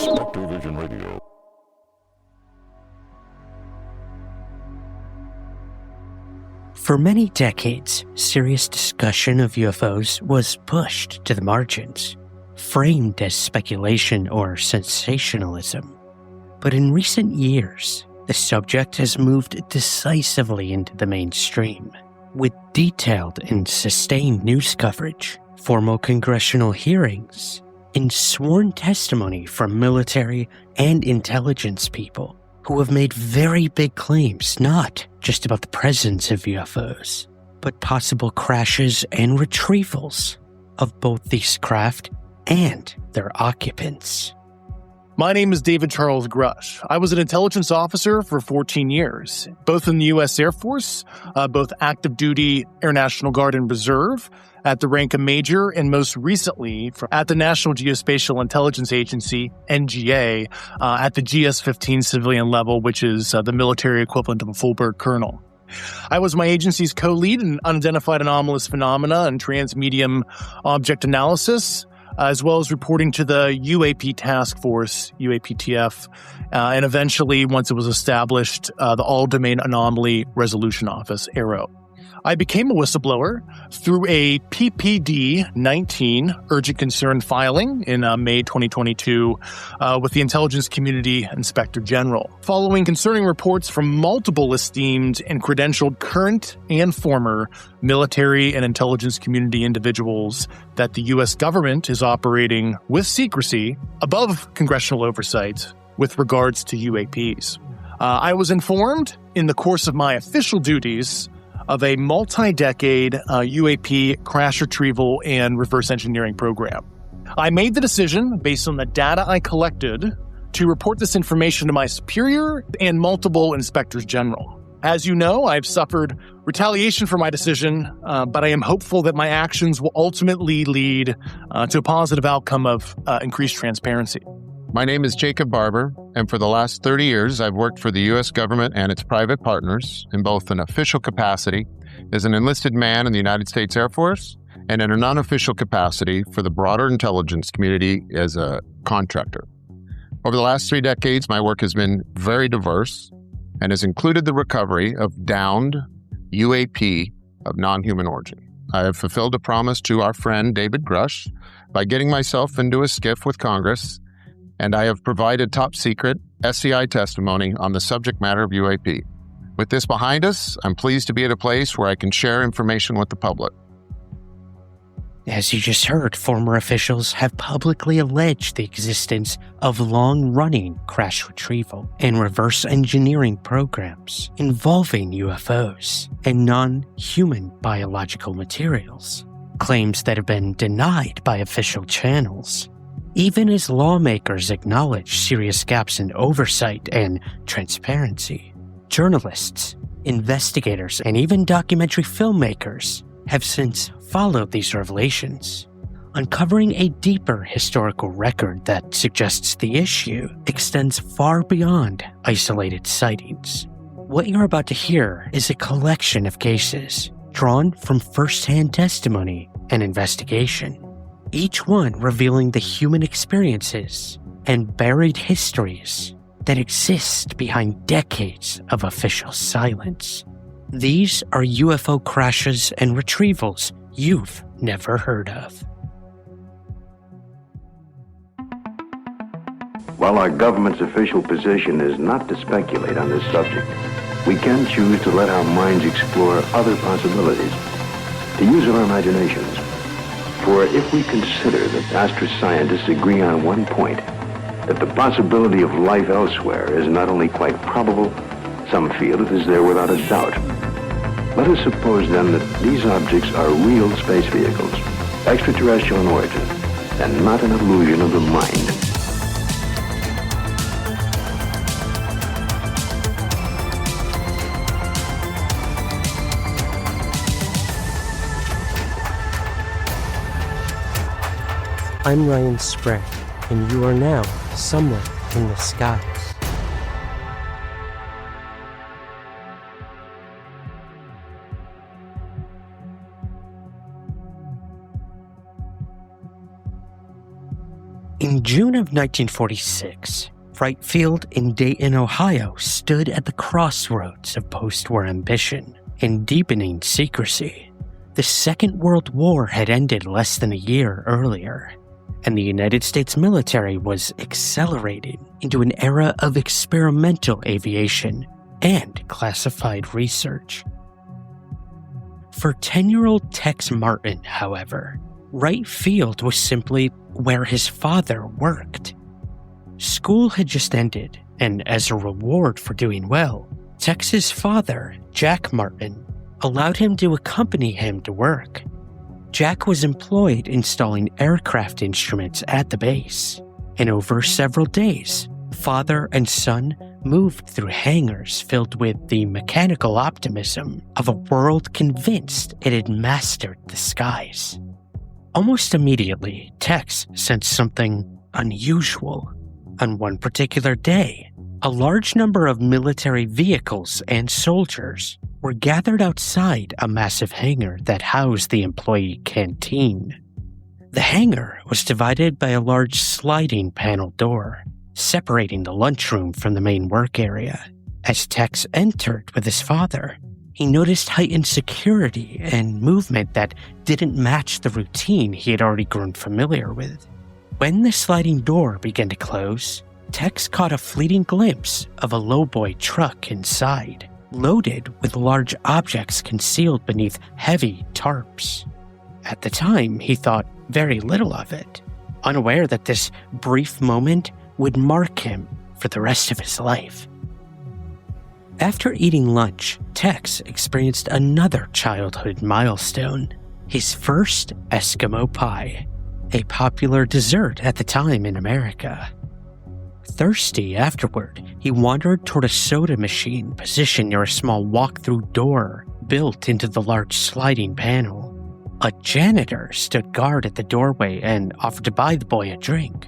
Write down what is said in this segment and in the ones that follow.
Spectrovision Radio. For many decades, serious discussion of UFOs was pushed to the margins, framed as speculation or sensationalism. But in recent years, the subject has moved decisively into the mainstream, with detailed and sustained news coverage, formal congressional hearings, and sworn testimony from military and intelligence people who have made very big claims not just about the presence of UFOs, but possible crashes and retrievals of both these craft and their occupants. My name is David Charles Grush. I was an intelligence officer for 14 years, both in the U.S. Air Force, both active duty, Air National Guard, and Reserve, at the rank of major, and most recently at the National Geospatial Intelligence Agency, NGA, at the GS-15 civilian level, which is the military equivalent of a full-bird colonel. I was my agency's co-lead in unidentified anomalous phenomena and transmedium object analysis, as well as reporting to the UAP Task Force, UAPTF, and eventually, once it was established, the All-Domain Anomaly Resolution Office, AARO. I became a whistleblower through a PPD-19 urgent concern filing in May 2022 with the Intelligence Community Inspector General, following concerning reports from multiple esteemed and credentialed current and former military and intelligence community individuals that the U.S. government is operating with secrecy above congressional oversight with regards to UAPs. I was informed in the course of my official duties of a multi-decade UAP crash retrieval and reverse engineering program. I made the decision, based on the data I collected, to report this information to my superior and multiple inspectors general. As you know, I've suffered retaliation for my decision, but I am hopeful that my actions will ultimately lead to a positive outcome of increased transparency. My name is Jacob Barber, and for the last 30 years, I've worked for the U.S. government and its private partners in both an official capacity as an enlisted man in the United States Air Force and in a non-official capacity for the broader intelligence community as a contractor. Over the last 3 decades, my work has been very diverse and has included the recovery of downed UAP of non-human origin. I have fulfilled a promise to our friend David Grush by getting myself into a skiff with Congress, and I have provided top-secret SCI testimony on the subject matter of UAP. With this behind us, I'm pleased to be at a place where I can share information with the public. As you just heard, former officials have publicly alleged the existence of long-running crash retrieval and reverse engineering programs involving UFOs and non-human biological materials, claims that have been denied by official channels. Even as lawmakers acknowledge serious gaps in oversight and transparency, journalists, investigators, and even documentary filmmakers have since followed these revelations, uncovering a deeper historical record that suggests the issue extends far beyond isolated sightings. What you're about to hear is a collection of cases drawn from first-hand testimony and investigation, each one revealing the human experiences and buried histories that exist behind decades of official silence. These are UFO crashes and retrievals you've never heard of. While our government's official position is not to speculate on this subject, we can choose to let our minds explore other possibilities, to use our imaginations. For if we consider that astroscientists agree on one point, that the possibility of life elsewhere is not only quite probable, some feel it is there without a doubt. Let us suppose then that these objects are real space vehicles, extraterrestrial in origin, and not an illusion of the mind. I'm Ryan Sprague, and you are now somewhere in the skies. In June of 1946, Wright Field in Dayton, Ohio stood at the crossroads of post-war ambition and deepening secrecy. The Second World War had ended less than a year earlier, and the United States military was accelerating into an era of experimental aviation and classified research. For 10-year-old Tex Martin, however, Wright Field was simply where his father worked. School had just ended, and as a reward for doing well, Tex's father, Jack Martin, allowed him to accompany him to work. Jack was employed installing aircraft instruments at the base, and over several days, father and son moved through hangars filled with the mechanical optimism of a world convinced it had mastered the skies. Almost immediately, Tex sensed something unusual. On one particular day, a large number of military vehicles and soldiers were gathered outside a massive hangar that housed the employee canteen. The hangar was divided by a large sliding panel door, separating the lunchroom from the main work area. As Tex entered with his father, he noticed heightened security and movement that didn't match the routine he had already grown familiar with. When the sliding door began to close, Tex caught a fleeting glimpse of a lowboy truck inside, loaded with large objects concealed beneath heavy tarps. At the time, he thought very little of it, unaware that this brief moment would mark him for the rest of his life. After eating lunch, Tex experienced another childhood milestone, his first Eskimo pie, a popular dessert at the time in America. Thirsty afterward, he wandered toward a soda machine positioned near a small walk-through door built into the large sliding panel. A janitor stood guard at the doorway and offered to buy the boy a drink.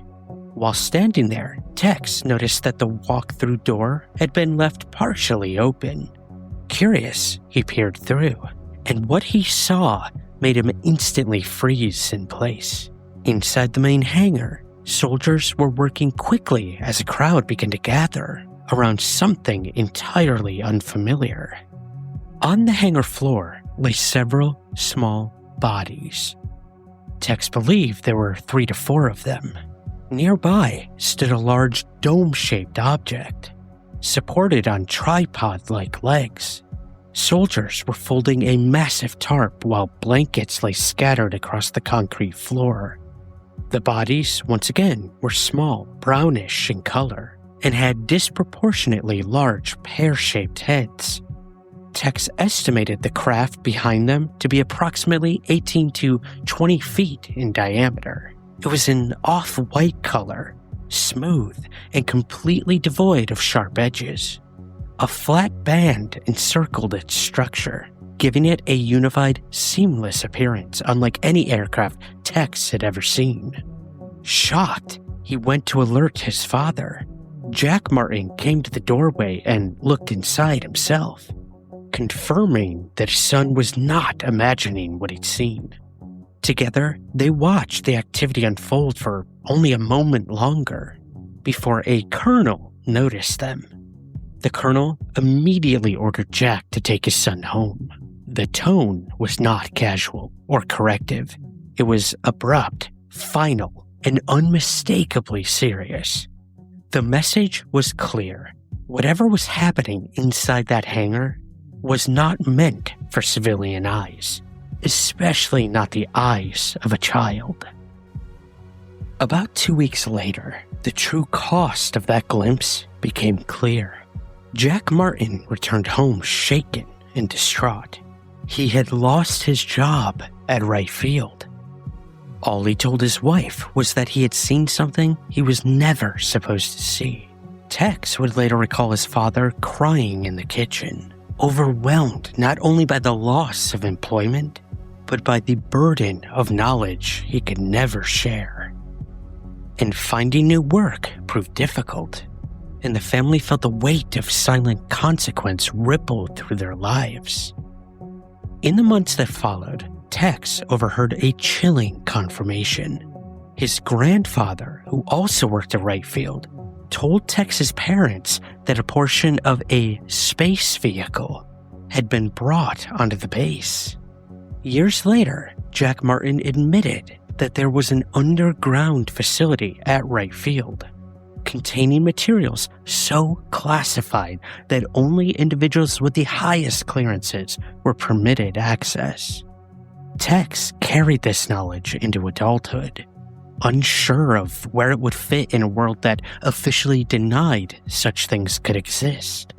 While standing there, Tex noticed that the walk-through door had been left partially open. Curious, he peered through, and what he saw made him instantly freeze in place. Inside the main hangar, soldiers were working quickly as a crowd began to gather around something entirely unfamiliar. On the hangar floor lay several small bodies. Tex believed there were 3 to 4 of them. Nearby stood a large dome-shaped object, supported on tripod-like legs. Soldiers were folding a massive tarp while blankets lay scattered across the concrete floor. The bodies, once again, were small, brownish in color, and had disproportionately large pear-shaped heads. Tex estimated the craft behind them to be approximately 18 to 20 feet in diameter. It was an off-white color, smooth and completely devoid of sharp edges. A flat band encircled its structure, giving it a unified, seamless appearance unlike any aircraft Tex had ever seen. Shocked, he went to alert his father. Jack Martin came to the doorway and looked inside himself, confirming that his son was not imagining what he'd seen. Together, they watched the activity unfold for only a moment longer before a colonel noticed them. The colonel immediately ordered Jack to take his son home. The tone was not casual or corrective. It was abrupt, final, and unmistakably serious. The message was clear. Whatever was happening inside that hangar was not meant for civilian eyes, especially not the eyes of a child. About 2 weeks later, the true cost of that glimpse became clear. Jack Martin returned home shaken and distraught. He had lost his job at Wright Field. All he told his wife was that he had seen something he was never supposed to see. Tex would later recall his father crying in the kitchen, overwhelmed not only by the loss of employment, but by the burden of knowledge he could never share. And finding new work proved difficult, and the family felt the weight of silent consequence ripple through their lives. In the months that followed, Tex overheard a chilling confirmation. His grandfather, who also worked at Wright Field, told Tech's parents that a portion of a space vehicle had been brought onto the base. Years later, Jack Martin admitted that there was an underground facility at Wright Field containing materials so classified that only individuals with the highest clearances were permitted access. Tex carried this knowledge into adulthood, unsure of where it would fit in a world that officially denied such things could exist.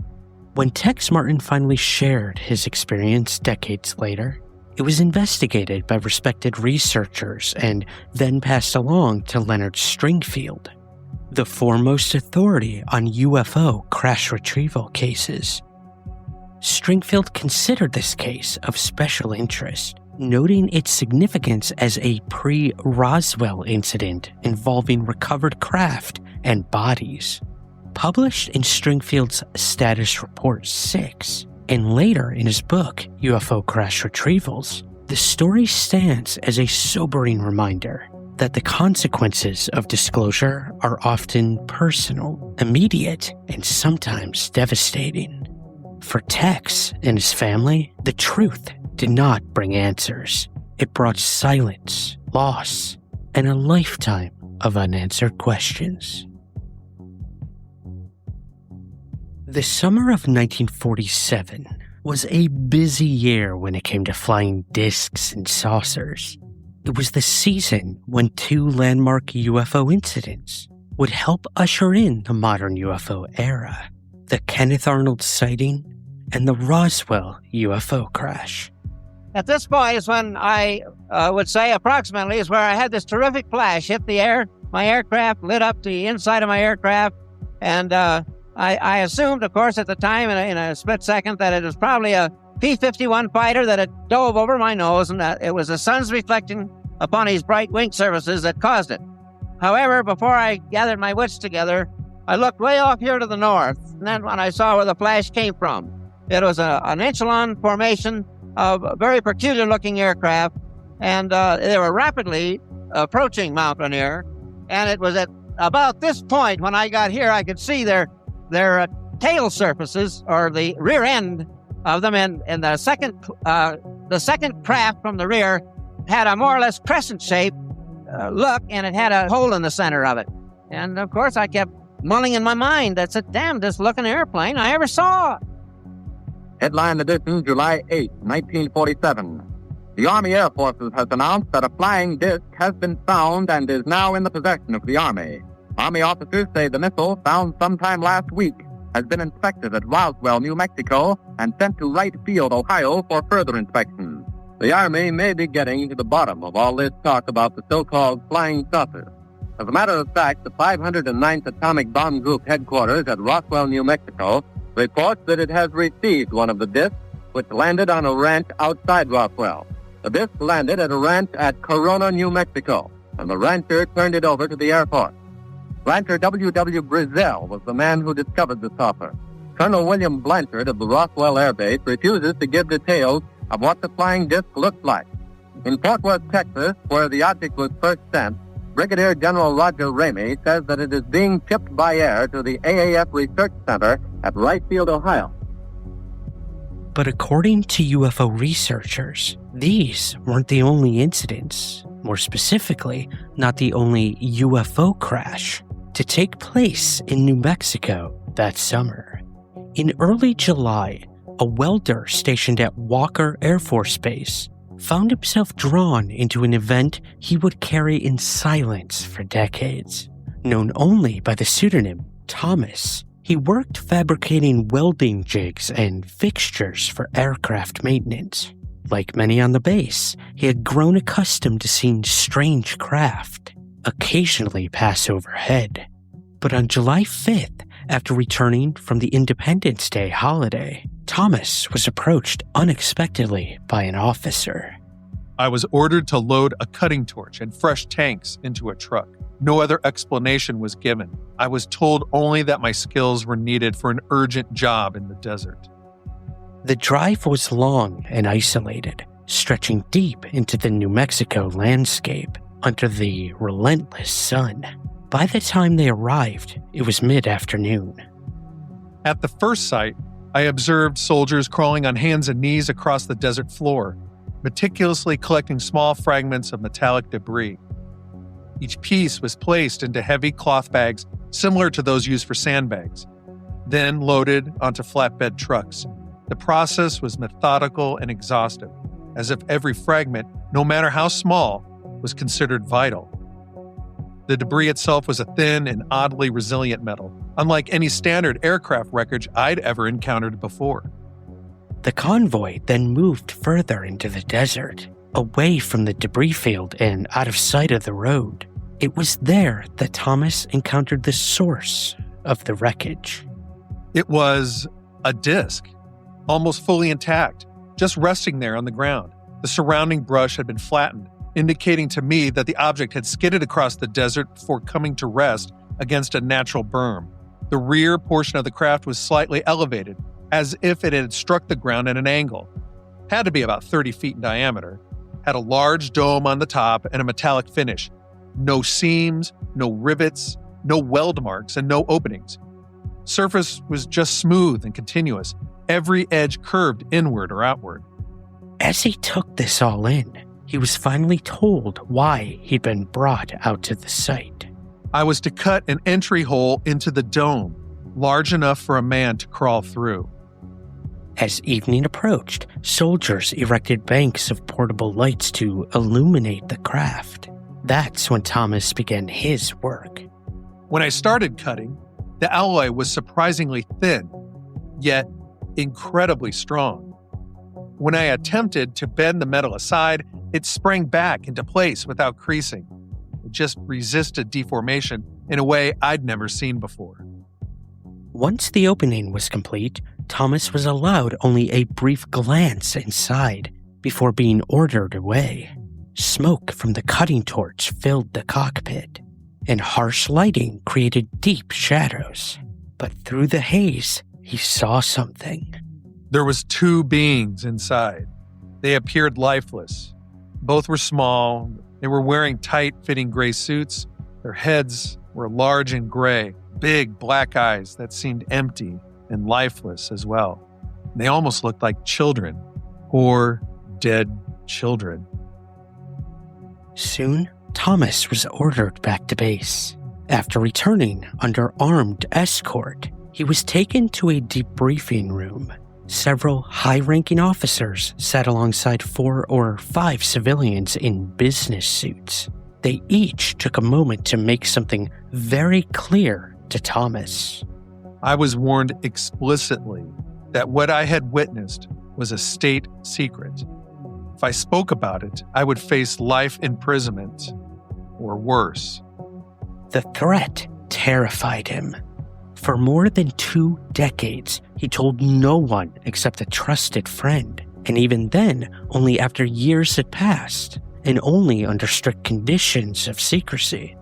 When Tex Martin finally shared his experience decades later, it was investigated by respected researchers and then passed along to Leonard Stringfield, the foremost authority on UFO crash retrieval cases. Stringfield considered this case of special interest, noting its significance as a pre-Roswell incident involving recovered craft and bodies. Published in Stringfield's Status Report 6, and later in his book, UFO Crash Retrievals, the story stands as a sobering reminder that the consequences of disclosure are often personal, immediate, and sometimes devastating. For Tex and his family, the truth did not bring answers. It brought silence, loss, and a lifetime of unanswered questions. The summer of 1947 was a busy year when it came to flying discs and saucers. It was the season when two landmark UFO incidents would help usher in the modern UFO era: the Kenneth Arnold sighting and the Roswell UFO crash. At this point is when I would say approximately is where I had this terrific flash hit the air. My aircraft lit up the inside of my aircraft, and I assumed, of course, at the time in a split second that it was probably a P-51 fighter that had dove over my nose, and that it was the sun's reflecting upon his bright wing surfaces that caused it. However, before I gathered my wits together, I looked way off here to the north, and then when I saw where the flash came from, it was an echelon formation of very peculiar-looking aircraft, and they were rapidly approaching Mount Rainier, and it was at about this point when I got here, I could see their tail surfaces, or the rear end of them, and the second craft from the rear had a more or less crescent-shaped look, and it had a hole in the center of it. And, of course, I kept mulling in my mind. That's the damnedest looking airplane I ever saw. Headline edition, July 8, 1947. The Army Air Forces has announced that a flying disc has been found and is now in the possession of the Army. Army officers say the missile, found sometime last week, has been inspected at Roswell, New Mexico, and sent to Wright Field, Ohio, for further inspection. The Army may be getting to the bottom of all this talk about the so-called flying saucer. As a matter of fact, the 509th Atomic Bomb Group headquarters at Roswell, New Mexico, reports that it has received one of the discs, which landed on a ranch outside Roswell. The disc landed at a ranch at Corona, New Mexico, and the rancher turned it over to the Air Force. Rancher W.W. Brizzell was the man who discovered the saucer. Colonel William Blanchard of the Roswell Air Base refuses to give details of what the flying disc looked like. In Fort Worth, Texas, where the object was first sent, Brigadier General Roger Ramey says that it is being shipped by air to the AAF Research Center at Wright Field, Ohio. But according to UFO researchers, these weren't the only incidents, more specifically, not the only UFO crash, to take place in New Mexico that summer. In early July, a welder stationed at Walker Air Force Base found himself drawn into an event he would carry in silence for decades. Known only by the pseudonym Thomas, he worked fabricating welding jigs and fixtures for aircraft maintenance. Like many on the base, he had grown accustomed to seeing strange craft occasionally pass overhead. But on July 5th, after returning from the Independence Day holiday, Thomas was approached unexpectedly by an officer. I was ordered to load a cutting torch and fresh tanks into a truck. No other explanation was given. I was told only that my skills were needed for an urgent job in the desert. The drive was long and isolated, stretching deep into the New Mexico landscape. under the relentless sun. By the time they arrived, it was mid-afternoon. At the first sight, I observed soldiers crawling on hands and knees across the desert floor, meticulously collecting small fragments of metallic debris. Each piece was placed into heavy cloth bags similar to those used for sandbags, then loaded onto flatbed trucks. The process was methodical and exhaustive, as if every fragment, no matter how small, was considered vital. The debris itself was a thin and oddly resilient metal, unlike any standard aircraft wreckage I'd ever encountered before. The convoy then moved further into the desert, away from the debris field and out of sight of the road. It was there that Thomas encountered the source of the wreckage. It was a disc, almost fully intact, just resting there on the ground. The surrounding brush had been flattened, indicating to me that the object had skidded across the desert before coming to rest against a natural berm. The rear portion of the craft was slightly elevated, as if it had struck the ground at an angle. Had to be about 30 feet in diameter. Had a large dome on the top and a metallic finish. No seams, no rivets, no weld marks, and no openings. Surface was just smooth and continuous, every edge curved inward or outward. As he took this all in, he was finally told why he'd been brought out to the site. I was to cut an entry hole into the dome, large enough for a man to crawl through. As evening approached, soldiers erected banks of portable lights to illuminate the craft. That's when Thomas began his work. When I started cutting, the alloy was surprisingly thin, yet incredibly strong. When I attempted to bend the metal aside, it sprang back into place without creasing. It just resisted deformation in a way I'd never seen before. Once the opening was complete, Thomas was allowed only a brief glance inside before being ordered away. Smoke from the cutting torch filled the cockpit, and harsh lighting created deep shadows. But through the haze, he saw something. There was 2 beings inside. They appeared lifeless. Both were small. They were wearing tight-fitting gray suits. Their heads were large and gray, big black eyes that seemed empty and lifeless as well. They almost looked like children, or dead children. Soon, Thomas was ordered back to base. After returning under armed escort, he was taken to a debriefing room. Several high-ranking officers sat alongside 4 or 5 civilians in business suits. They each took a moment to make something very clear to Thomas. I was warned explicitly that what I had witnessed was a state secret. If I spoke about it, I would face life imprisonment, or worse. The threat terrified him. For more than 2 decades, he told no one except a trusted friend, and even then, only after years had passed, and only under strict conditions of secrecy.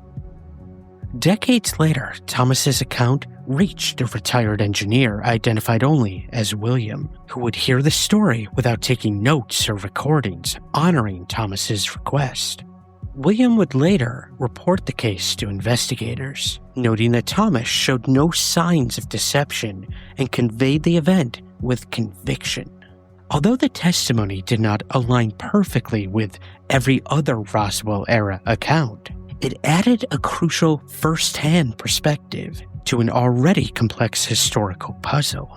Decades later, Thomas's account reached a retired engineer identified only as William, who would hear the story without taking notes or recordings, honoring Thomas's request. William would later report the case to investigators, noting that Thomas showed no signs of deception and conveyed the event with conviction. Although the testimony did not align perfectly with every other Roswell-era account, it added a crucial first-hand perspective to an already complex historical puzzle.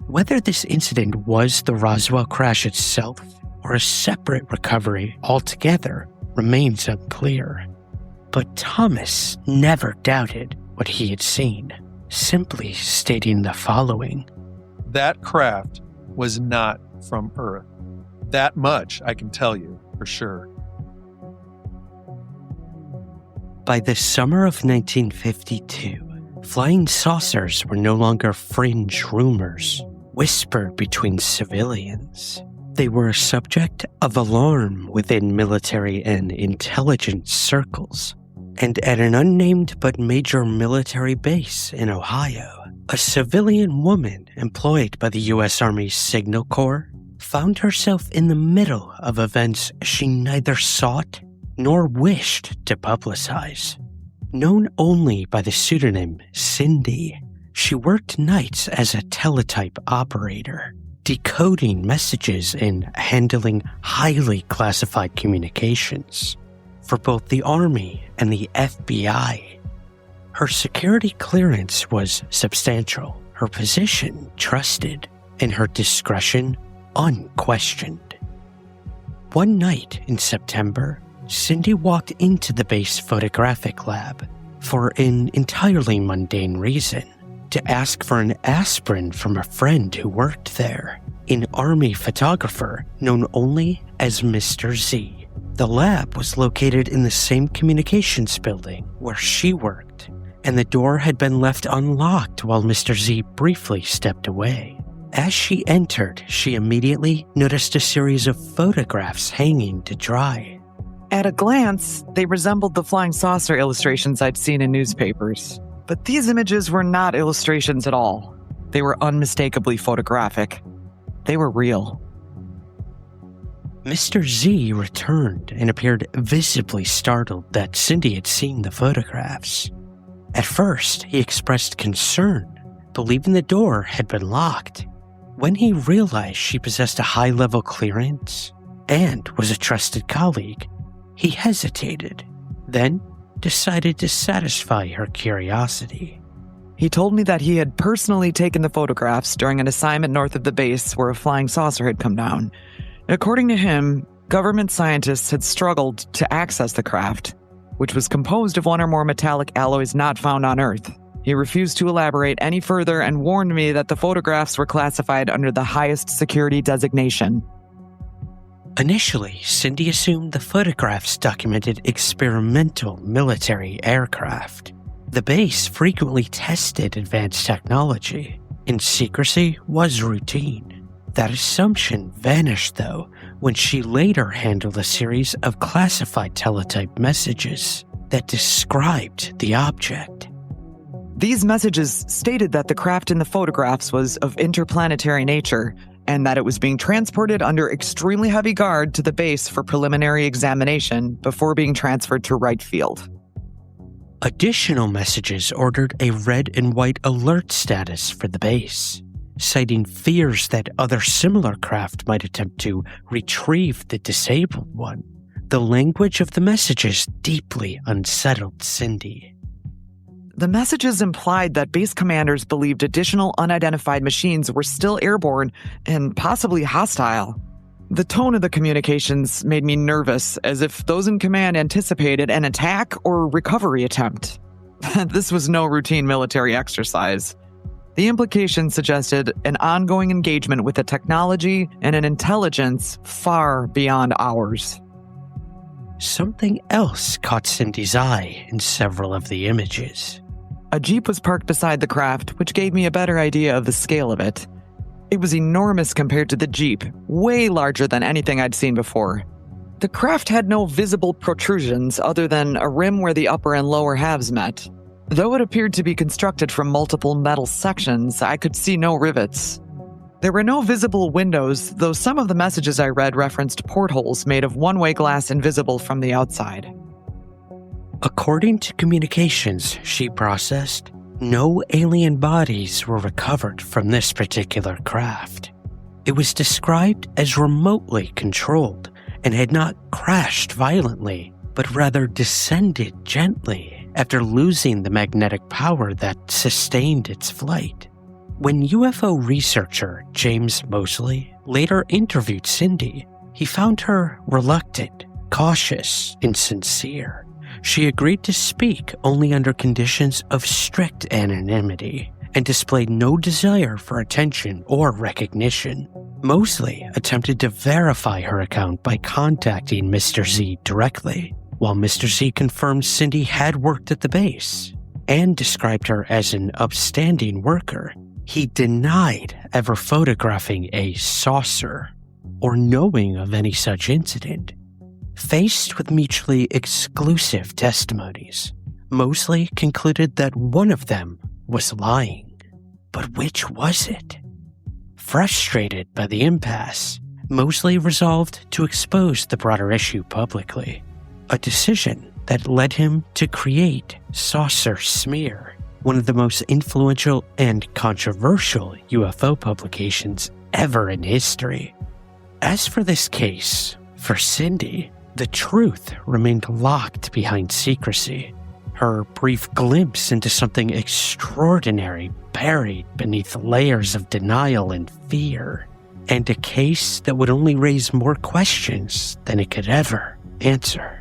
Whether this incident was the Roswell crash itself or a separate recovery altogether remains unclear. But Thomas never doubted what he had seen, simply stating the following. That craft was not from Earth. That much I can tell you for sure. By the summer of 1952, flying saucers were no longer fringe rumors whispered between civilians. They were a subject of alarm within military and intelligence circles. And at an unnamed but major military base in Ohio, a civilian woman employed by the U.S. Army's Signal Corps found herself in the middle of events she neither sought nor wished to publicize. Known only by the pseudonym Cindy, she worked nights as a teletype operator, decoding messages and handling highly classified communications for both the Army and the FBI. Her security clearance was substantial, her position trusted, and her discretion unquestioned. One night in September, Cindy walked into the base photographic lab for an entirely mundane reason, to ask for an aspirin from a friend who worked there, an Army photographer known only as Mr. Z. The lab was located in the same communications building where she worked, and the door had been left unlocked while Mr. Z briefly stepped away. As she entered, she immediately noticed a series of photographs hanging to dry. At a glance, they resembled the flying saucer illustrations I'd seen in newspapers. But these images were not illustrations at all. They were unmistakably photographic. They were real. Mr. Z returned and appeared visibly startled that Cindy had seen the photographs. At first, he expressed concern, believing the door had been locked. When he realized she possessed a high-level clearance and was a trusted colleague, he hesitated, then decided to satisfy her curiosity. He told me that he had personally taken the photographs during an assignment north of the base where a flying saucer had come down. According to him, government scientists had struggled to access the craft, which was composed of one or more metallic alloys not found on Earth. He refused to elaborate any further and warned me that the photographs were classified under the highest security designation. Initially, Cindy assumed the photographs documented experimental military aircraft. The base frequently tested advanced technology, and secrecy was routine. That assumption vanished, though, when she later handled a series of classified teletype messages that described the object. These messages stated that the craft in the photographs was of interplanetary nature, and that it was being transported under extremely heavy guard to the base for preliminary examination before being transferred to Wright Field. Additional messages ordered a red and white alert status for the base, citing fears that other similar craft might attempt to retrieve the disabled one. The language of the messages deeply unsettled Cindy. The messages implied that base commanders believed additional unidentified machines were still airborne and possibly hostile. The tone of the communications made me nervous, as if those in command anticipated an attack or recovery attempt. This was no routine military exercise. The implication suggested an ongoing engagement with a technology and an intelligence far beyond ours. Something else caught Cindy's eye in several of the images. A Jeep was parked beside the craft, which gave me a better idea of the scale of it. It was enormous compared to the Jeep, way larger than anything I'd seen before. The craft had no visible protrusions other than a rim where the upper and lower halves met. Though it appeared to be constructed from multiple metal sections, I could see no rivets. There were no visible windows, though some of the messages I read referenced portholes made of one-way glass invisible from the outside. According to communications she processed, no alien bodies were recovered from this particular craft. It was described as remotely controlled and had not crashed violently, but rather descended gently after losing the magnetic power that sustained its flight. When UFO researcher James Mosley later interviewed Cindy, he found her reluctant, cautious, and sincere. She agreed to speak only under conditions of strict anonymity and displayed no desire for attention or recognition. Mosley attempted to verify her account by contacting Mr. Z directly, while Mr. Z confirmed Cindy had worked at the base and described her as an upstanding worker. He denied ever photographing a saucer or knowing of any such incident. Faced with mutually exclusive testimonies, Mosley concluded that one of them was lying. But which was it? Frustrated by the impasse, Mosley resolved to expose the broader issue publicly. a decision that led him to create Saucer Smear, one of the most influential and controversial UFO publications ever in history. As for this case, for Cindy, the truth remained locked behind secrecy. Her brief glimpse into something extraordinary buried beneath layers of denial and fear, and a case that would only raise more questions than it could ever answer.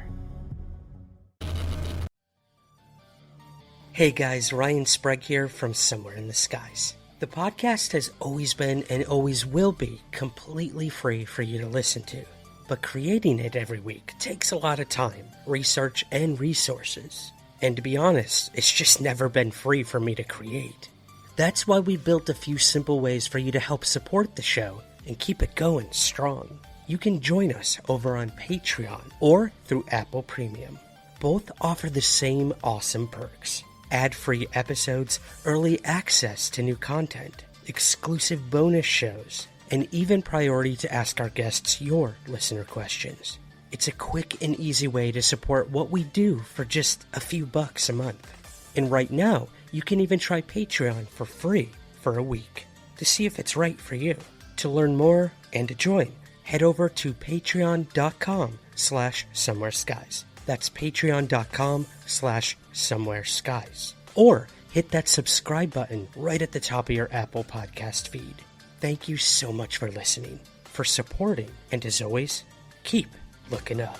Hey guys, Ryan Sprague here from Somewhere in the Skies. The podcast has always been and always will be completely free for you to listen to. But creating it every week takes a lot of time, research, and resources. And to be honest, it's just never been free for me to create. That's why we built a few simple ways for you to help support the show and keep it going strong. You can join us over on Patreon or through Apple Premium. Both offer the same awesome perks. Ad-free episodes, early access to new content, exclusive bonus shows, and even priority to ask our guests your listener questions. It's a quick and easy way to support what we do for just a few bucks a month. And right now, you can even try Patreon for free for a week to see if it's right for you. To learn more and to join, head over to patreon.com/somewhereskies. That's patreon.com/somewhereskies. Or hit that subscribe button right at the top of your Apple Podcast feed. Thank you so much for listening, for supporting, and as always, keep looking up.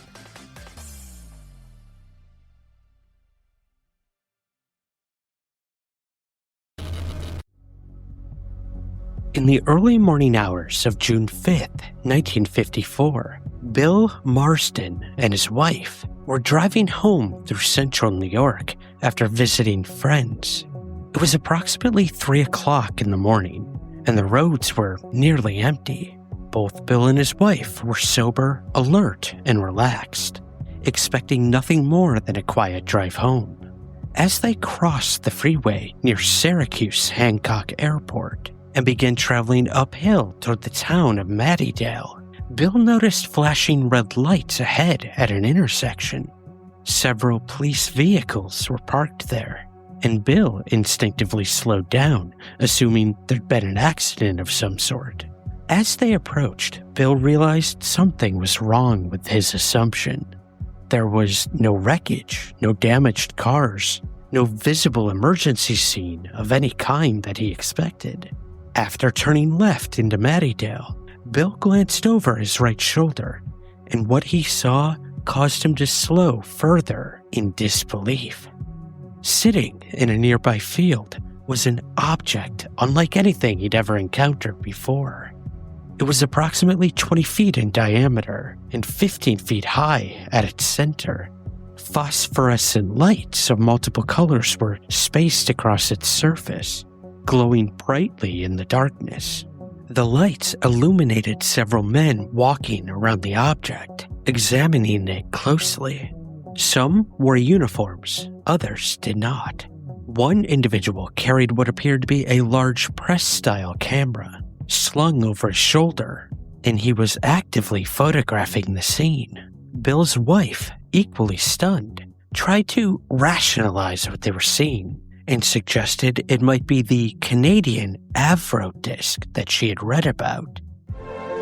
In the early morning hours of June 5th, 1954, Bill Marsden and his wife were driving home through central New York after visiting friends. It was approximately 3 o'clock in the morning, and the roads were nearly empty. Both Bill and his wife were sober, alert, and relaxed, expecting nothing more than a quiet drive home. As they crossed the freeway near Syracuse Hancock Airport and began traveling uphill toward the town of Mattydale, Bill noticed flashing red lights ahead at an intersection. Several police vehicles were parked there, and Bill instinctively slowed down, assuming there'd been an accident of some sort. As they approached, Bill realized something was wrong with his assumption. There was no wreckage, no damaged cars, no visible emergency scene of any kind that he expected. After turning left into Mattydale, Bill glanced over his right shoulder, and what he saw caused him to slow further in disbelief. Sitting in a nearby field was an object unlike anything he'd ever encountered before. It was approximately 20 feet in diameter and 15 feet high at its center. Phosphorescent lights of multiple colors were spaced across its surface, glowing brightly in the darkness. The lights illuminated several men walking around the object, examining it closely. Some wore uniforms, others did not. One individual carried what appeared to be a large press-style camera, slung over his shoulder, and he was actively photographing the scene. Bill's wife, equally stunned, tried to rationalize what they were seeing and suggested it might be the Canadian Avro disc that she had read about.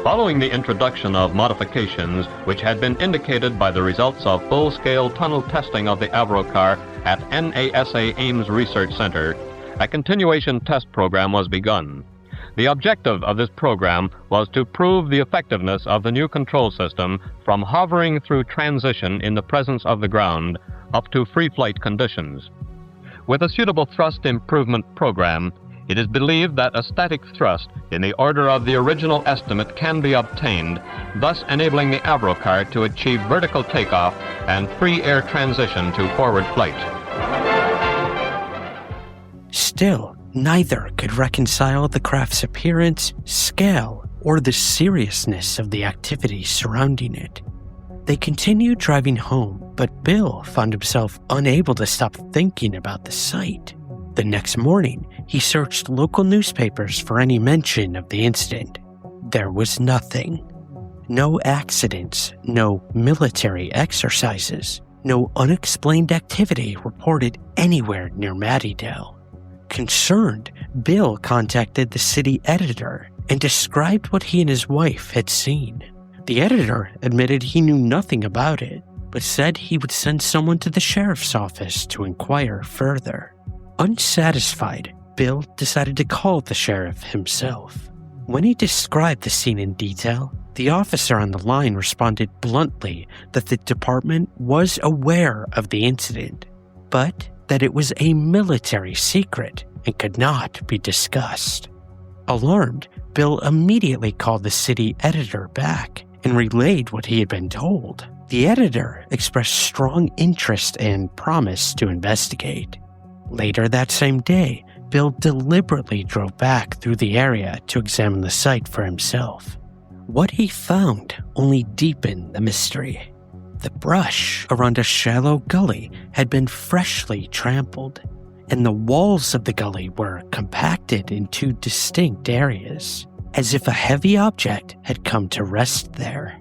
Following the introduction of modifications which had been indicated by the results of full-scale tunnel testing of the Avro car at NASA Ames Research Center, a continuation test program was begun. The objective of this program was to prove the effectiveness of the new control system from hovering through transition in the presence of the ground up to free flight conditions. With a suitable thrust improvement program, it is believed that a static thrust in the order of the original estimate can be obtained, thus enabling the Avro car to achieve vertical takeoff and free air transition to forward flight. Still, neither could reconcile the craft's appearance, scale, or the seriousness of the activities surrounding it. They continued driving home, but Bill found himself unable to stop thinking about the sight. The next morning, he searched local newspapers for any mention of the incident. There was nothing. No accidents, no military exercises, no unexplained activity reported anywhere near Mattydale. Concerned, Bill contacted the city editor and described what he and his wife had seen. The editor admitted he knew nothing about it, but said he would send someone to the sheriff's office to inquire further. Unsatisfied, Bill decided to call the sheriff himself. When he described the scene in detail, the officer on the line responded bluntly that the department was aware of the incident, but that it was a military secret and could not be discussed. Alarmed, Bill immediately called the city editor back and relayed what he had been told. The editor expressed strong interest and promised to investigate. Later that same day, Bill deliberately drove back through the area to examine the site for himself. What he found only deepened the mystery. The brush around a shallow gully had been freshly trampled, and the walls of the gully were compacted into distinct areas, as if a heavy object had come to rest there.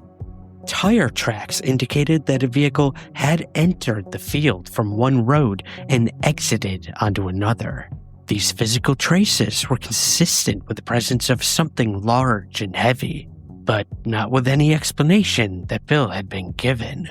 Tire tracks indicated that a vehicle had entered the field from one road and exited onto another. These physical traces were consistent with the presence of something large and heavy, but not with any explanation that Bill had been given.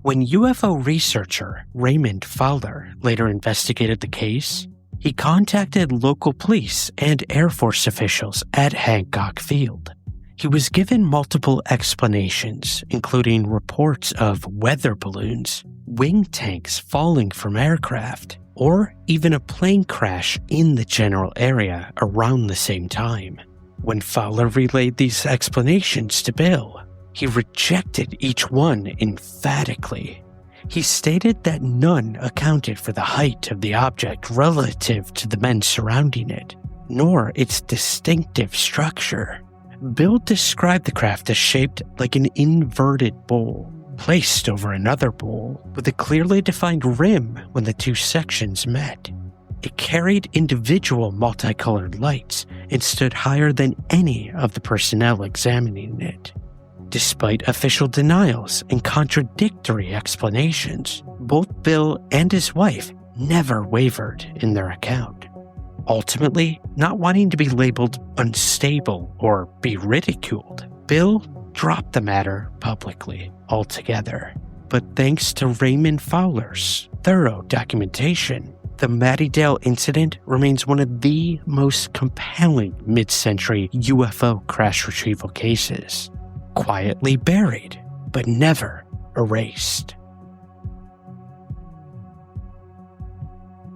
When UFO researcher Raymond Fowler later investigated the case, he contacted local police and Air Force officials at Hancock Field. He was given multiple explanations, including reports of weather balloons, wing tanks falling from aircraft, or even a plane crash in the general area around the same time. When Fowler relayed these explanations to Bill, he rejected each one emphatically. He stated that none accounted for the height of the object relative to the men surrounding it, nor its distinctive structure. Bill described the craft as shaped like an inverted bowl, placed over another bowl, with a clearly defined rim when the two sections met. It carried individual multicolored lights and stood higher than any of the personnel examining it. Despite official denials and contradictory explanations, both Bill and his wife never wavered in their account. Ultimately, not wanting to be labeled unstable or be ridiculed, Bill dropped the matter publicly altogether. But thanks to Raymond Fowler's thorough documentation, the Mattydale incident remains one of the most compelling mid-century UFO crash retrieval cases, quietly buried but never erased.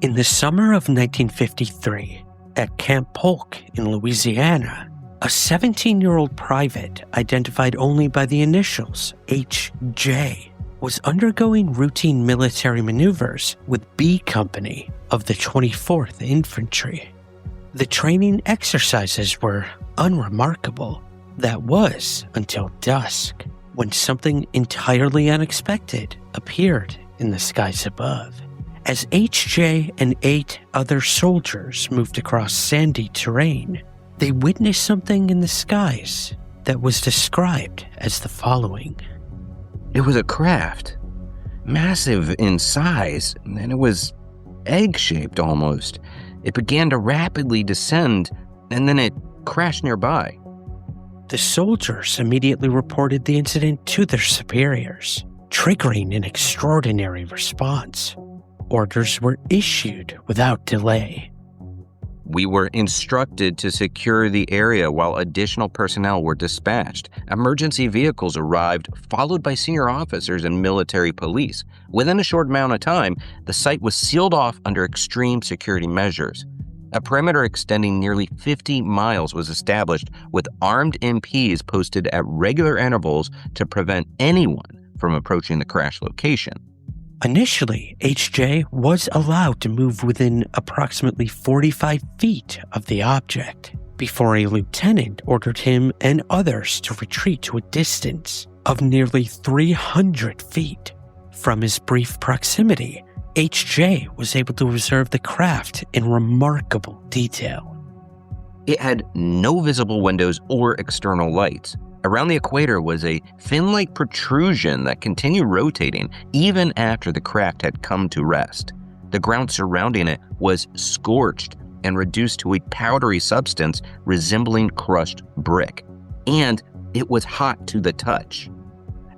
In the summer of 1953, at Camp Polk in Louisiana, a 17-year-old private identified only by the initials H.J. was undergoing routine military maneuvers with B Company of the 24th Infantry. The training exercises were unremarkable. That was until dusk, when something entirely unexpected appeared in the skies above. As H.J. and 8 other soldiers moved across sandy terrain, they witnessed something in the skies that was described as the following. It was a craft, massive in size, and it was egg-shaped almost. It began to rapidly descend, and then it crashed nearby. The soldiers immediately reported the incident to their superiors, triggering an extraordinary response. Orders were issued without delay. We were instructed to secure the area while additional personnel were dispatched. Emergency vehicles arrived, followed by senior officers and military police. Within a short amount of time, the site was sealed off under extreme security measures. A perimeter extending nearly 50 miles was established, with armed MPs posted at regular intervals to prevent anyone from approaching the crash location. Initially, H.J. was allowed to move within approximately 45 feet of the object, before a lieutenant ordered him and others to retreat to a distance of nearly 300 feet. From his brief proximity, H.J. was able to observe the craft in remarkable detail. It had no visible windows or external lights. Around the equator was a fin-like protrusion that continued rotating even after the craft had come to rest. The ground surrounding it was scorched and reduced to a powdery substance resembling crushed brick. And it was hot to the touch.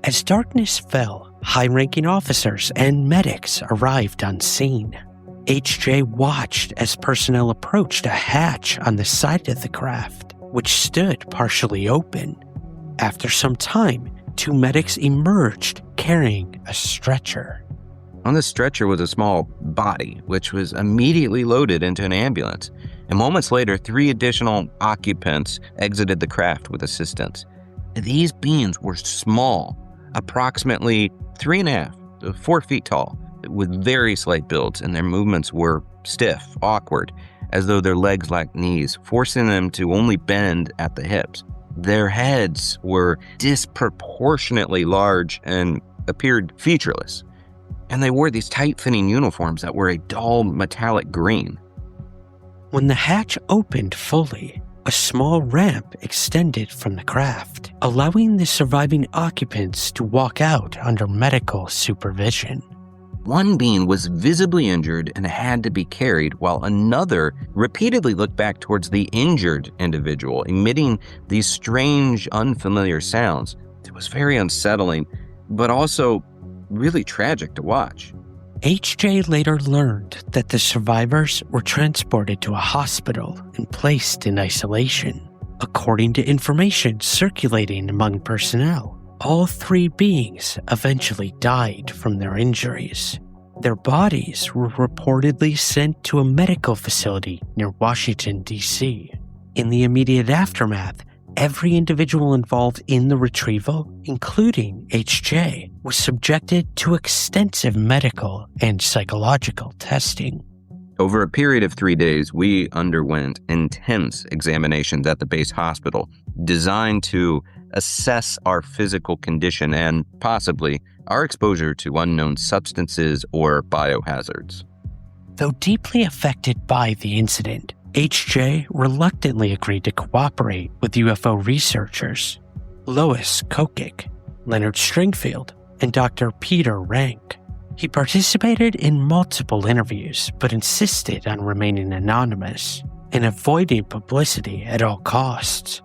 As darkness fell, high-ranking officers and medics arrived on scene. HJ watched as personnel approached a hatch on the side of the craft, which stood partially open. After some time, 2 medics emerged carrying a stretcher. On the stretcher was a small body, which was immediately loaded into an ambulance. And moments later, 3 additional occupants exited the craft with assistance. These beings were small, approximately 3.5 to 4 feet tall, with very slight builds, and their movements were stiff, awkward, as though their legs lacked knees, forcing them to only bend at the hips. Their heads were disproportionately large and appeared featureless. And they wore these tight-fitting uniforms that were a dull metallic green. When the hatch opened fully, a small ramp extended from the craft, allowing the surviving occupants to walk out under medical supervision. One being was visibly injured and had to be carried, while another repeatedly looked back towards the injured individual, emitting these strange, unfamiliar sounds. It was very unsettling, but also really tragic to watch. HJ later learned that the survivors were transported to a hospital and placed in isolation. According to information circulating among personnel, all 3 beings eventually died from their injuries. Their bodies were reportedly sent to a medical facility near Washington, D.C. In the immediate aftermath, every individual involved in the retrieval, including HJ, was subjected to extensive medical and psychological testing. Over a period of 3 days, we underwent intense examinations at the base hospital, designed to assess our physical condition and possibly our exposure to unknown substances or biohazards. Though deeply affected by the incident, HJ reluctantly agreed to cooperate with UFO researchers Lois Kokic, Leonard Stringfield, and Dr. Peter Rank. He participated in multiple interviews but insisted on remaining anonymous and avoiding publicity at all costs.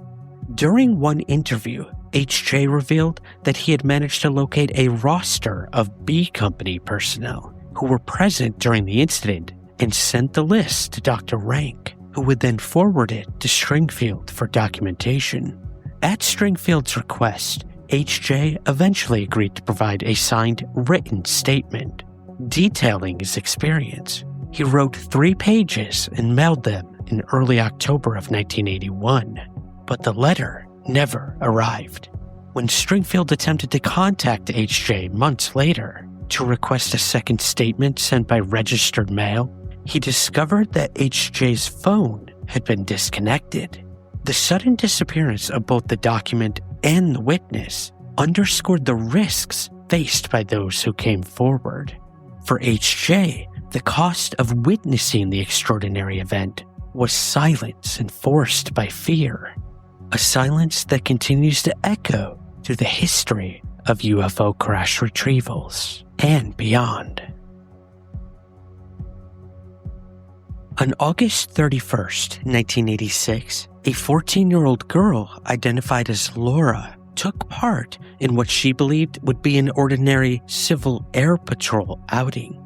During one interview, HJ revealed that he had managed to locate a roster of B Company personnel who were present during the incident and sent the list to Dr. Rank, who would then forward it to Stringfield for documentation. At Stringfield's request, HJ eventually agreed to provide a signed written statement detailing his experience. He wrote 3 pages and mailed them in early October of 1981, but the letter never arrived. When Stringfield attempted to contact HJ months later to request a second statement sent by registered mail, he discovered that HJ's phone had been disconnected. The sudden disappearance of both the document and the witness underscored the risks faced by those who came forward. For HJ, the cost of witnessing the extraordinary event was silence enforced by fear, a silence that continues to echo through the history of UFO crash retrievals and beyond. On August 31st, 1986, a 14-year-old girl identified as Laura took part in what she believed would be an ordinary Civil Air Patrol outing.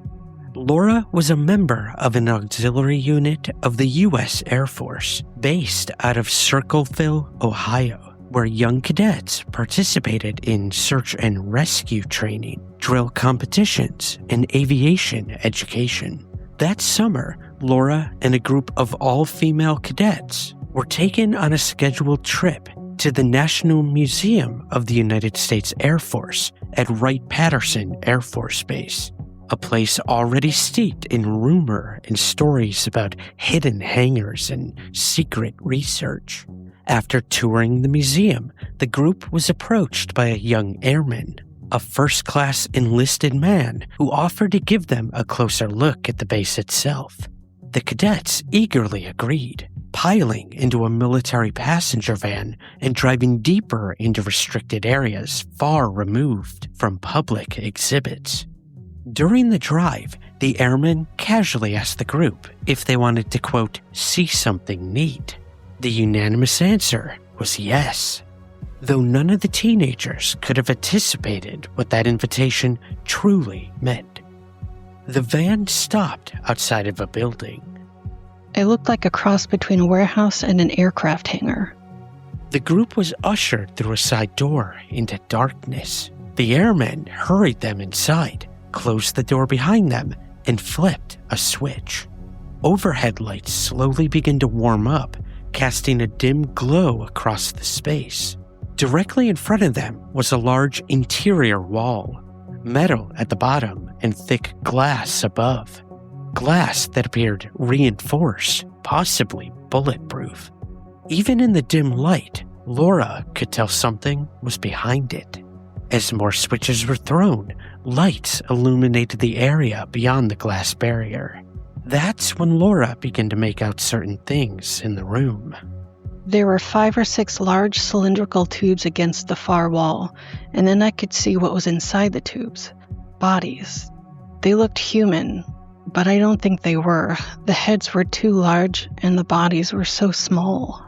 Laura was a member of an auxiliary unit of the U.S. Air Force based out of Circleville, Ohio, where young cadets participated in search and rescue training, drill competitions, and aviation education. That summer, Laura and a group of all-female cadets were taken on a scheduled trip to the National Museum of the United States Air Force at Wright-Patterson Air Force Base, a place already steeped in rumor and stories about hidden hangars and secret research. After touring the museum, the group was approached by a young airman, a first-class enlisted man who offered to give them a closer look at the base itself. The cadets eagerly agreed, piling into a military passenger van and driving deeper into restricted areas far removed from public exhibits. During the drive, the airmen casually asked the group if they wanted to, quote, see something neat. The unanimous answer was yes, though none of the teenagers could have anticipated what that invitation truly meant. The van stopped outside of a building. It looked like a cross between a warehouse and an aircraft hangar. The group was ushered through a side door into darkness. The airmen hurried them inside, closed the door behind them, and flipped a switch. Overhead lights slowly began to warm up, casting a dim glow across the space. Directly in front of them was a large interior wall, metal at the bottom and thick glass above. Glass that appeared reinforced, possibly bulletproof. Even in the dim light, Laura could tell something was behind it. As more switches were thrown, lights illuminated the area beyond the glass barrier. That's when Laura began to make out certain things in the room. There were 5 or 6 large cylindrical tubes against the far wall, and then I could see what was inside the tubes. Bodies. They looked human, but I don't think they were. The heads were too large, and the bodies were so small.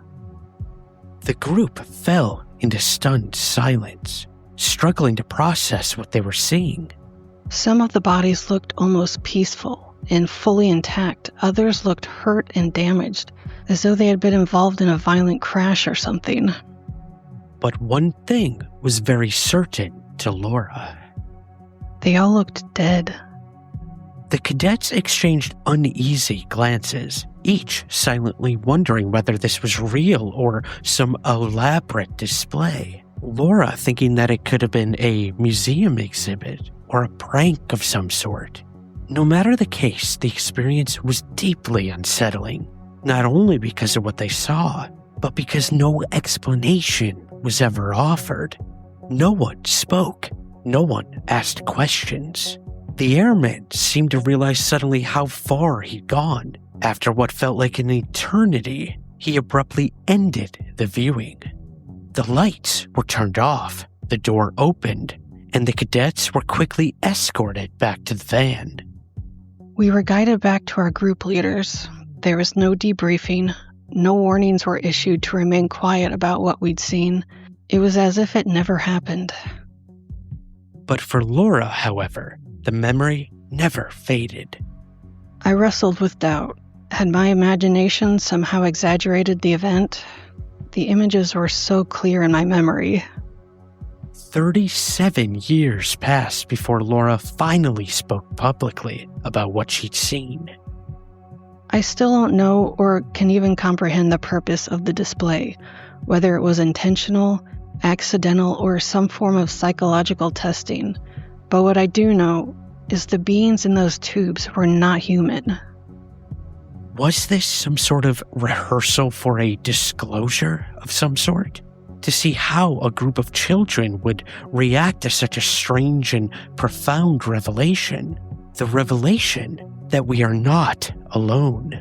The group fell into stunned silence, struggling to process what they were seeing. Some of the bodies looked almost peaceful and fully intact. Others looked hurt and damaged, as though they had been involved in a violent crash or something. But one thing was very certain to Laura. They all looked dead. The cadets exchanged uneasy glances, each silently wondering whether this was real or some elaborate display. Laura thinking that it could have been a museum exhibit or a prank of some sort. No matter the case, the experience was deeply unsettling, not only because of what they saw, but because no explanation was ever offered. No one spoke. No one asked questions. The airman seemed to realize suddenly how far he'd gone. After what felt like an eternity, he abruptly ended the viewing. The lights were turned off, the door opened, and the cadets were quickly escorted back to the van. We were guided back to our group leaders. There was no debriefing. No warnings were issued to remain quiet about what we'd seen. It was as if it never happened. But for Laura, however, the memory never faded. I wrestled with doubt. Had my imagination somehow exaggerated the event? The images were so clear in my memory. 37 years passed before Laura finally spoke publicly about what she'd seen. I still don't know or can even comprehend the purpose of the display, whether it was intentional, accidental, or some form of psychological testing. But what I do know is the beings in those tubes were not human. Was this some sort of rehearsal for a disclosure of some sort? To see how a group of children would react to such a strange and profound revelation? The revelation that we are not alone.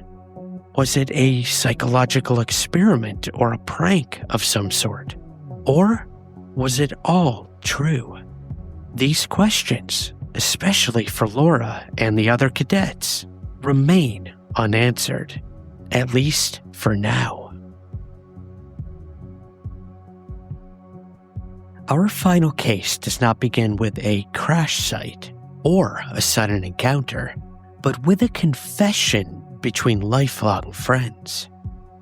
Was it a psychological experiment or a prank of some sort? Or was it all true? These questions, especially for Laura and the other cadets, remain unanswered, at least for now. Our final case does not begin with a crash site or a sudden encounter, but with a confession between lifelong friends.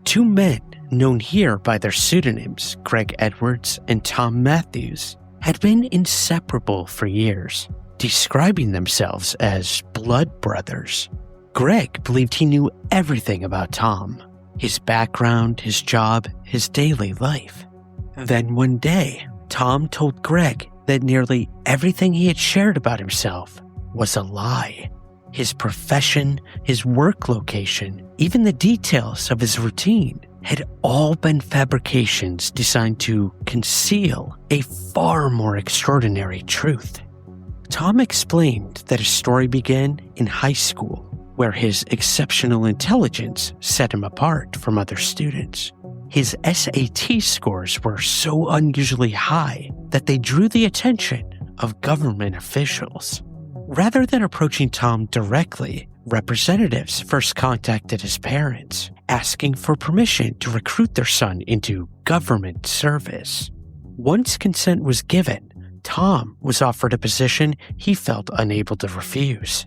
2 men, known here by their pseudonyms Greg Edwards and Tom Matthews, had been inseparable for years, describing themselves as blood brothers. Greg believed he knew everything about Tom, his background, his job, his daily life. Then one day, Tom told Greg that nearly everything he had shared about himself was a lie. His profession, his work location, even the details of his routine had all been fabrications designed to conceal a far more extraordinary truth. Tom explained that his story began in high school where his exceptional intelligence set him apart from other students. His SAT scores were so unusually high that they drew the attention of government officials. Rather than approaching Tom directly, representatives first contacted his parents, asking for permission to recruit their son into government service. Once consent was given, Tom was offered a position he felt unable to refuse: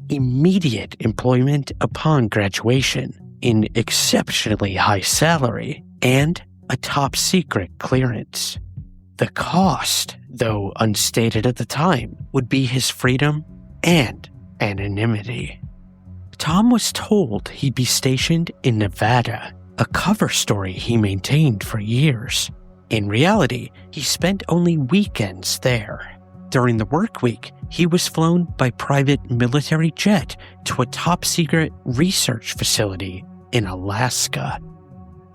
immediate employment upon graduation, an exceptionally high salary, and a top-secret clearance. The cost, though unstated at the time, would be his freedom and anonymity. Tom was told he'd be stationed in Nevada, a cover story he maintained for years. In reality, he spent only weekends there. During the work week, he was flown by private military jet to a top-secret research facility in Alaska.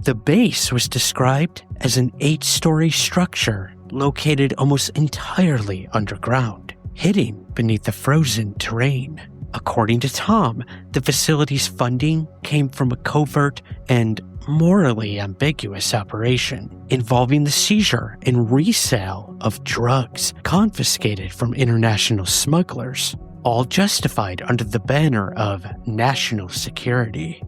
The base was described as an 8-story structure located almost entirely underground, hidden beneath the frozen terrain. According to Tom, the facility's funding came from a covert and morally ambiguous operation involving the seizure and resale of drugs confiscated from international smugglers, all justified under the banner of national security.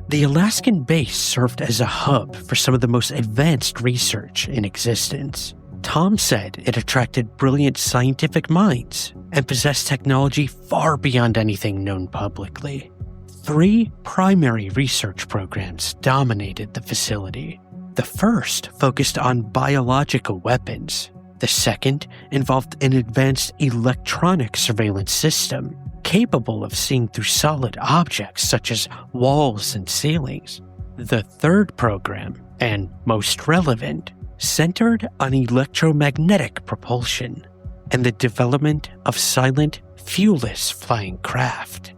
The Alaskan base served as a hub for some of the most advanced research in existence. Tom said it attracted brilliant scientific minds and possessed technology far beyond anything known publicly. 3 primary research programs dominated the facility. The first focused on biological weapons. The second involved an advanced electronic surveillance system capable of seeing through solid objects such as walls and ceilings. The third program, and most relevant, centered on electromagnetic propulsion and the development of silent, fuelless flying craft.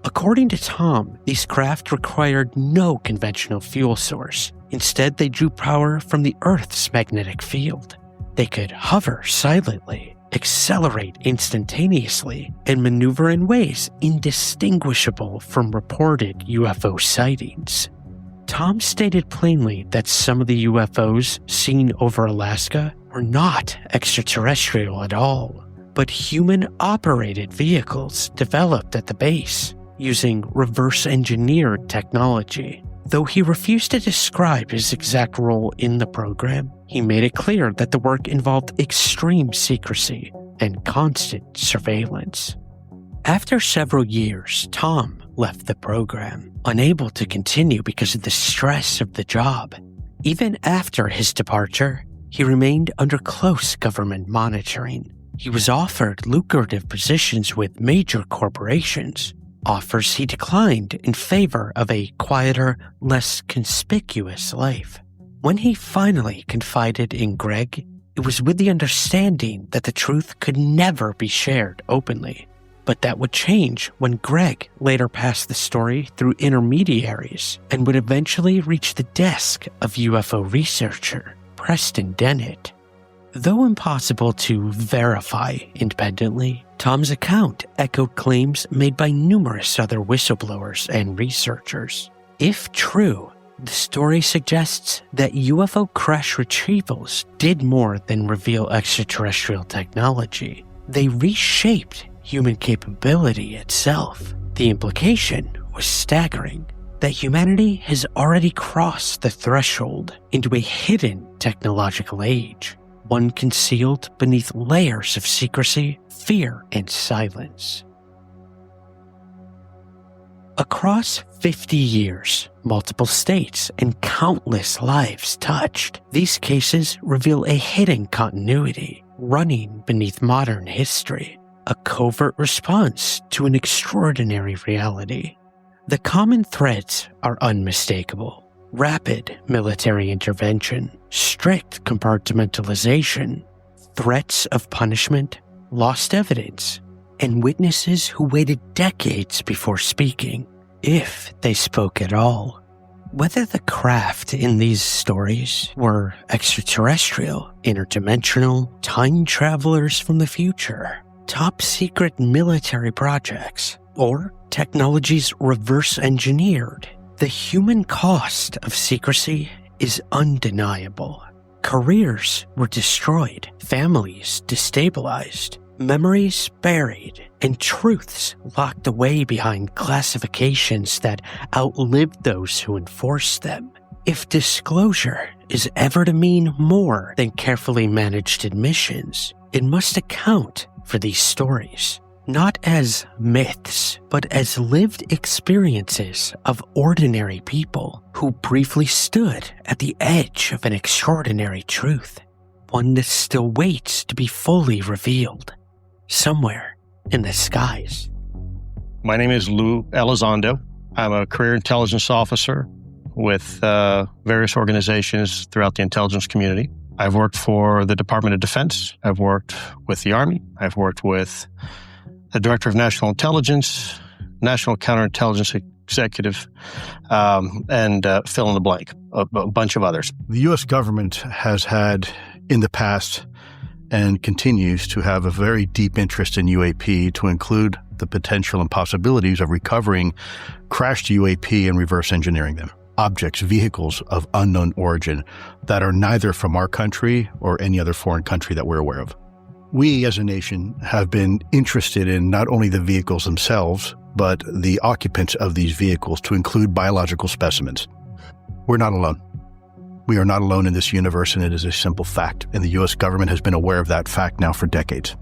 According to Tom, these craft required no conventional fuel source. Instead, they drew power from the Earth's magnetic field. They could hover silently, accelerate instantaneously, and maneuver in ways indistinguishable from reported UFO sightings. Tom stated plainly that some of the UFOs seen over Alaska were not extraterrestrial at all, but human-operated vehicles developed at the base using reverse-engineered technology. Though he refused to describe his exact role in the program, he made it clear that the work involved extreme secrecy and constant surveillance. After several years, Tom left the program, unable to continue because of the stress of the job. Even after his departure, he remained under close government monitoring. He was offered lucrative positions with major corporations, offers he declined in favor of a quieter, less conspicuous life. When he finally confided in Greg, it was with the understanding that the truth could never be shared openly. But that would change when Greg later passed the story through intermediaries and would eventually reach the desk of UFO researcher Preston Dennett. Though impossible to verify independently, Tom's account echoed claims made by numerous other whistleblowers and researchers. If true, the story suggests that UFO crash retrievals did more than reveal extraterrestrial technology. They reshaped human capability itself. The implication was staggering, that humanity has already crossed the threshold into a hidden technological age, one concealed beneath layers of secrecy, fear, and silence. Across 50 years, multiple states, and countless lives touched, these cases reveal a hidden continuity running beneath modern history, a covert response to an extraordinary reality. The common threads are unmistakable: rapid military intervention, strict compartmentalization, threats of punishment, lost evidence, and witnesses who waited decades before speaking, if they spoke at all. Whether the craft in these stories were extraterrestrial, interdimensional, time travelers from the future, top secret military projects, or technology's reverse engineered, the human cost of secrecy is undeniable. Careers were destroyed, families destabilized, memories buried, and truths locked away behind classifications that outlived those who enforced them. If disclosure is ever to mean more than carefully managed admissions, it must account for these stories, not as myths, but as lived experiences of ordinary people who briefly stood at the edge of an extraordinary truth, one that still waits to be fully revealed, somewhere in the skies. My name is Lou Elizondo. I'm a career intelligence officer with various organizations throughout the intelligence community. I've worked for the Department of Defense. I've worked with the Army. I've worked with the Director of National Intelligence, National Counterintelligence Executive, and fill in the blank, a bunch of others. The U.S. government has had in the past and continues to have a very deep interest in UAP, to include the potential and possibilities of recovering crashed UAP and reverse engineering them. Objects, vehicles of unknown origin that are neither from our country or any other foreign country that we're aware of. We as a nation have been interested in not only the vehicles themselves, but the occupants of these vehicles, to include biological specimens. We're not alone. We are not alone in this universe, and it is a simple fact. And the U.S. government has been aware of that fact now for decades.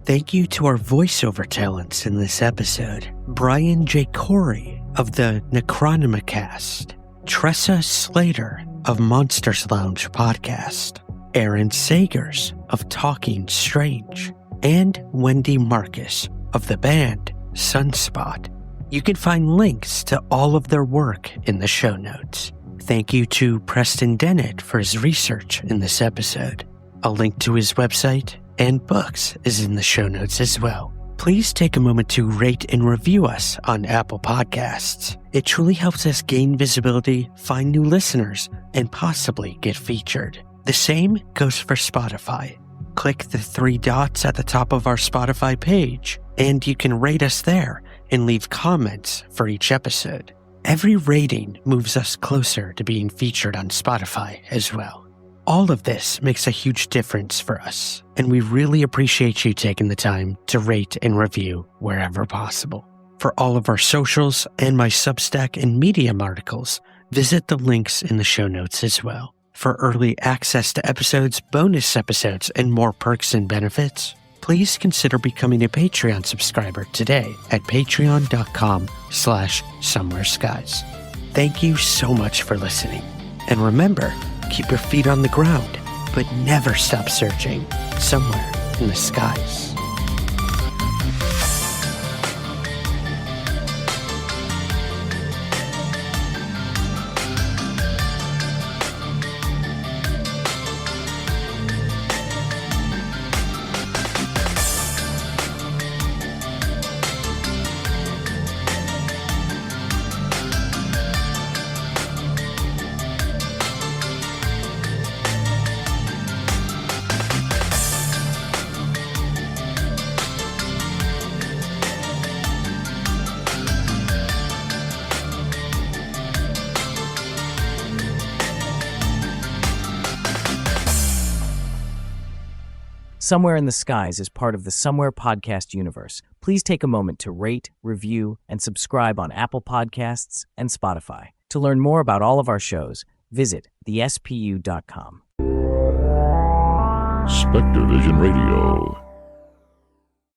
Thank you to our voiceover talents in this episode: Brian J. Corey of the Necronomicast, Tressa Slater of Monsters Lounge Podcast, Aaron Sagers of Talking Strange, and Wendy Marcus of the band Sunspot. You can find links to all of their work in the show notes. Thank you to Preston Dennett for his research in this episode. A link to his website and books is in the show notes as well. Please take a moment to rate and review us on Apple Podcasts. It truly helps us gain visibility, find new listeners, and possibly get featured. The same goes for Spotify. Click the 3 dots at the top of our Spotify page, and you can rate us there and leave comments for each episode. Every rating moves us closer to being featured on Spotify as well. All of this makes a huge difference for us, and we really appreciate you taking the time to rate and review wherever possible. For all of our socials and my Substack and Medium articles, visit the links in the show notes as well. For early access to episodes, bonus episodes, and more perks and benefits, please consider becoming a Patreon subscriber today at patreon.com/somewhereskies. Thank you so much for listening. And remember, keep your feet on the ground, but never stop searching somewhere in the skies. Somewhere in the Skies is part of the Somewhere podcast universe. Please take a moment to rate, review, and subscribe on Apple Podcasts and Spotify. To learn more about all of our shows, visit thespu.com. Spectre Vision Radio.